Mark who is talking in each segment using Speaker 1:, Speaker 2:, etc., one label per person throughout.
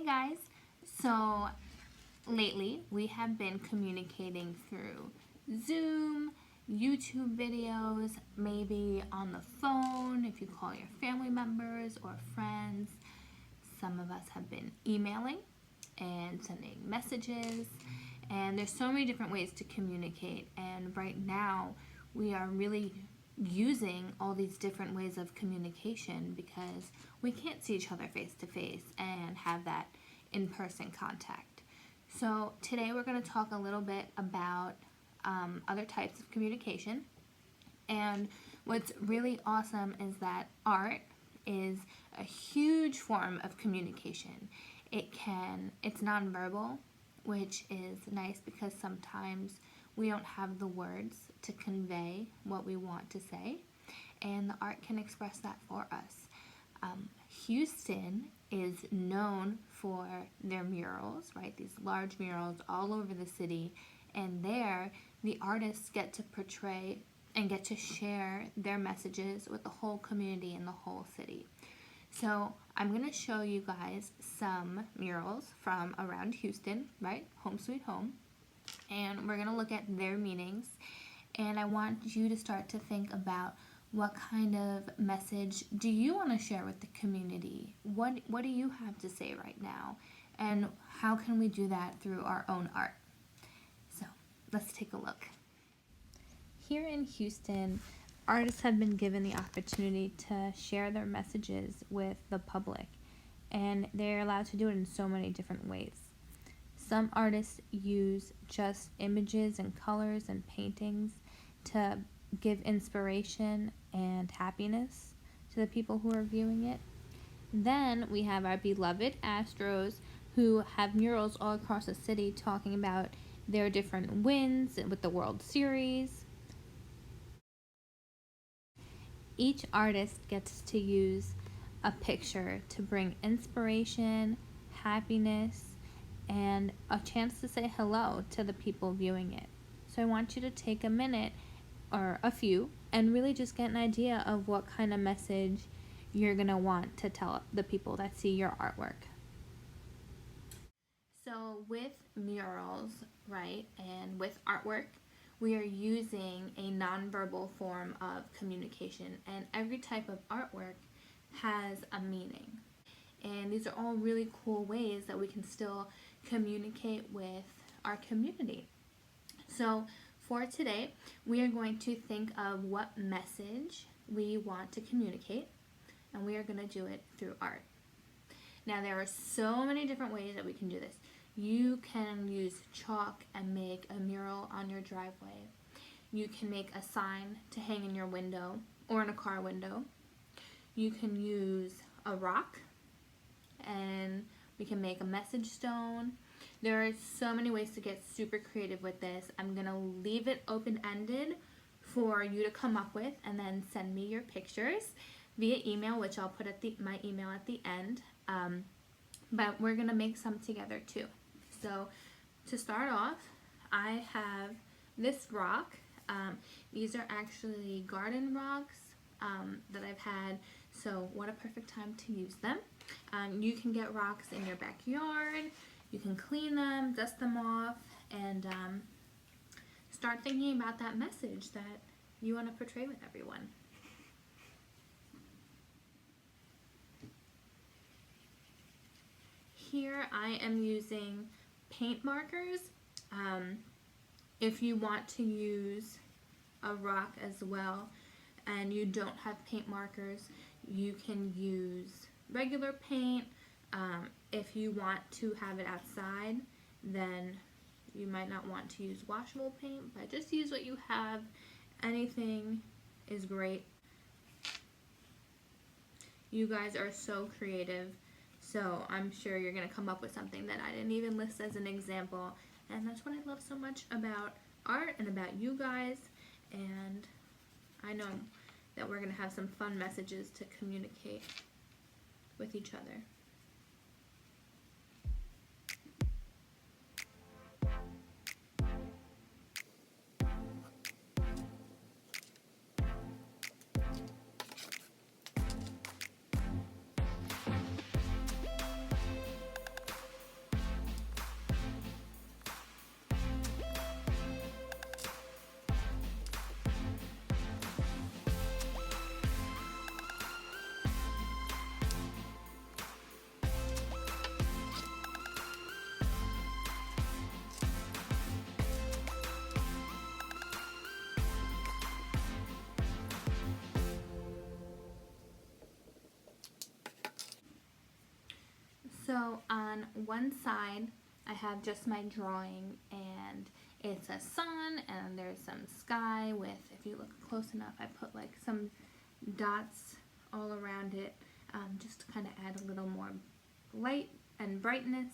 Speaker 1: Hey guys! So lately we have been communicating through Zoom, YouTube videos, maybe on the phone if you call your family members or friends. Some of us have been emailing and sending messages, and there's so many different ways to communicate, and right now we are really using all these different ways of communication because we can't see each other face to face and have that in-person contact. So today we're going to talk a little bit about other types of communication, and what's really awesome is that art is a huge form of communication. It's nonverbal, which is nice because sometimes we don't have the words to convey what we want to say, and the art can express that for us. Houston is known for their murals, right? These large murals all over the city, and there the artists get to portray and get to share their messages with the whole community and the whole city. So I'm going to show you guys some murals from around Houston, right? Home sweet home. And we're going to look at their meanings. And I want you to start to think about what kind of message do you want to share with the community? What do you have to say right now? And how can we do that through our own art? So let's take a look. Here in Houston, artists have been given the opportunity to share their messages with the public, and they're allowed to do it in so many different ways. Some artists use just images and colors and paintings to give inspiration and happiness to the people who are viewing it. Then we have our beloved Astros, who have murals all across the city talking about their different wins with the World Series. Each artist gets to use a picture to bring inspiration, happiness, and a chance to say hello to the people viewing it. So I want you to take a minute or a few and really just get an idea of what kind of message you're going to want to tell the people that see your artwork. So with murals, right, and with artwork, we are using a nonverbal form of communication, and every type of artwork has a meaning. And these are all really cool ways that we can still communicate with our community. So for today, we are going to think of what message we want to communicate, and we are going to do it through art. Now there are so many different ways that we can do this. You can use chalk and make a mural on your driveway. You can make a sign to hang in your window or in a car window. You can use a rock, and we can make a message stone. There are so many ways to get super creative with this. I'm going to leave it open-ended for you to come up with, and then send me your pictures via email, which I'll put at my email at the end. But we're going to make some together too. So to start off, I have this rock. These are actually garden rocks that I've had, so what a perfect time to use them. You can get rocks in your backyard. You can clean them, dust them off, and start thinking about that message that you want to portray with everyone. Here I am using paint markers. If you want to use a rock as well and you don't have paint markers, you can use regular paint. If you want to have it outside, then you might not want to use washable paint, but just use what you have. Anything is great. You guys are so creative, so I'm sure you're going to come up with something that I didn't even list as an example, and that's what I love so much about art and about you guys, and I know that we're going to have some fun messages to communicate with each other. So on one side, I have just my drawing, and it's a sun, and there's some sky with, if you look close enough, I put like some dots all around it, just to kind of add a little more light and brightness.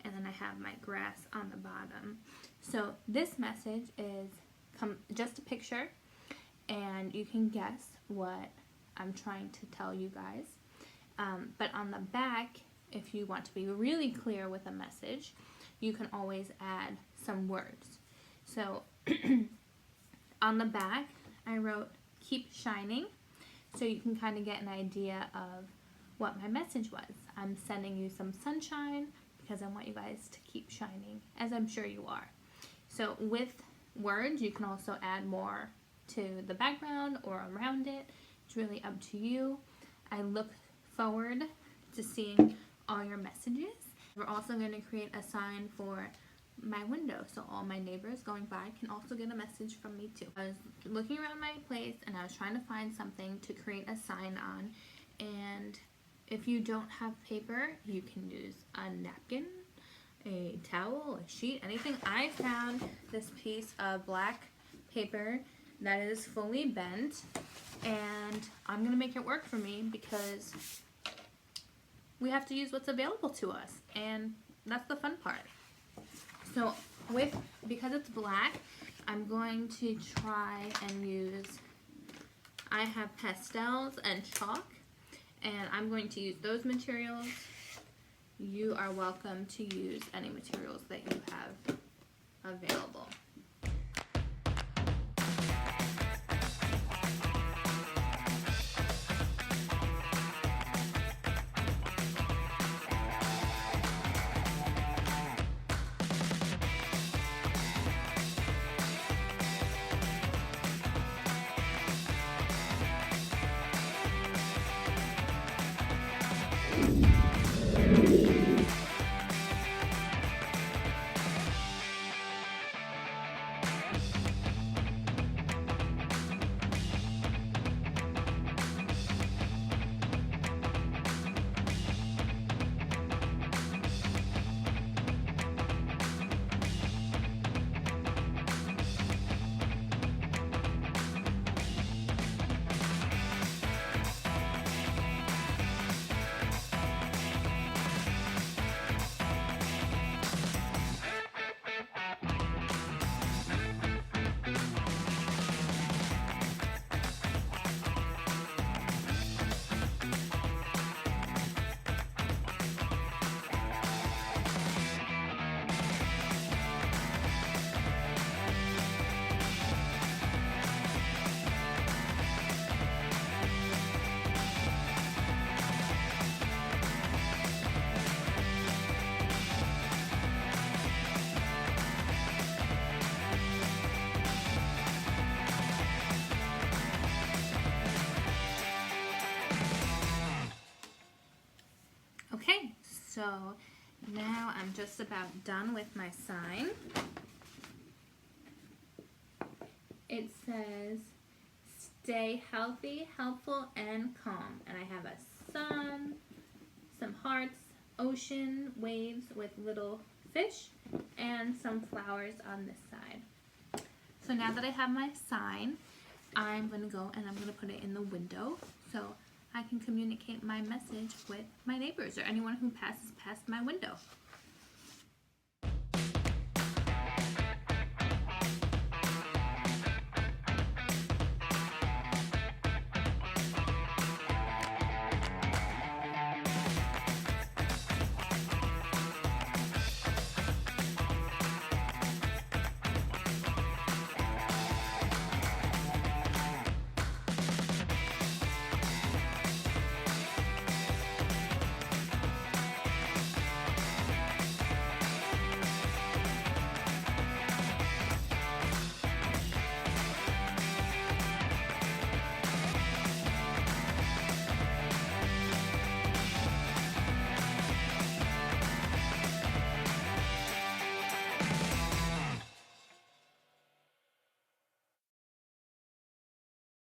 Speaker 1: And then I have my grass on the bottom. So this message is just a picture, and you can guess what I'm trying to tell you guys. But on the back, if you want to be really clear with a message, you can always add some words. So on the back, I wrote "Keep Shining," so you can kind of get an idea of what my message was. I'm sending you some sunshine because I want you guys to keep shining, as I'm sure you are. So with words, you can also add more to the background or around it. It's really up to you. I look forward to seeing all your messages. We're also going to create a sign for my window, so all my neighbors going by can also get a message from me too. I was looking around my place and I was trying to find something to create a sign on, and if you don't have paper, you can use a napkin, a towel, a sheet, anything. I found this piece of black paper that is fully bent, and I'm going to make it work for me because we have to use what's available to us, and that's the fun part. So because it's black, I'm going to try and use, I have pastels and chalk, and I'm going to use those materials. You are welcome to use any materials that you have available. Okay, so now I'm just about done with my sign. It says, "Stay healthy, helpful, and calm." And I have a sun, some hearts, ocean, waves with little fish, and some flowers on this side. So now that I have my sign, I'm going to go and I'm going to put it in the window so I can communicate my message with my neighbors or anyone who passes past my window.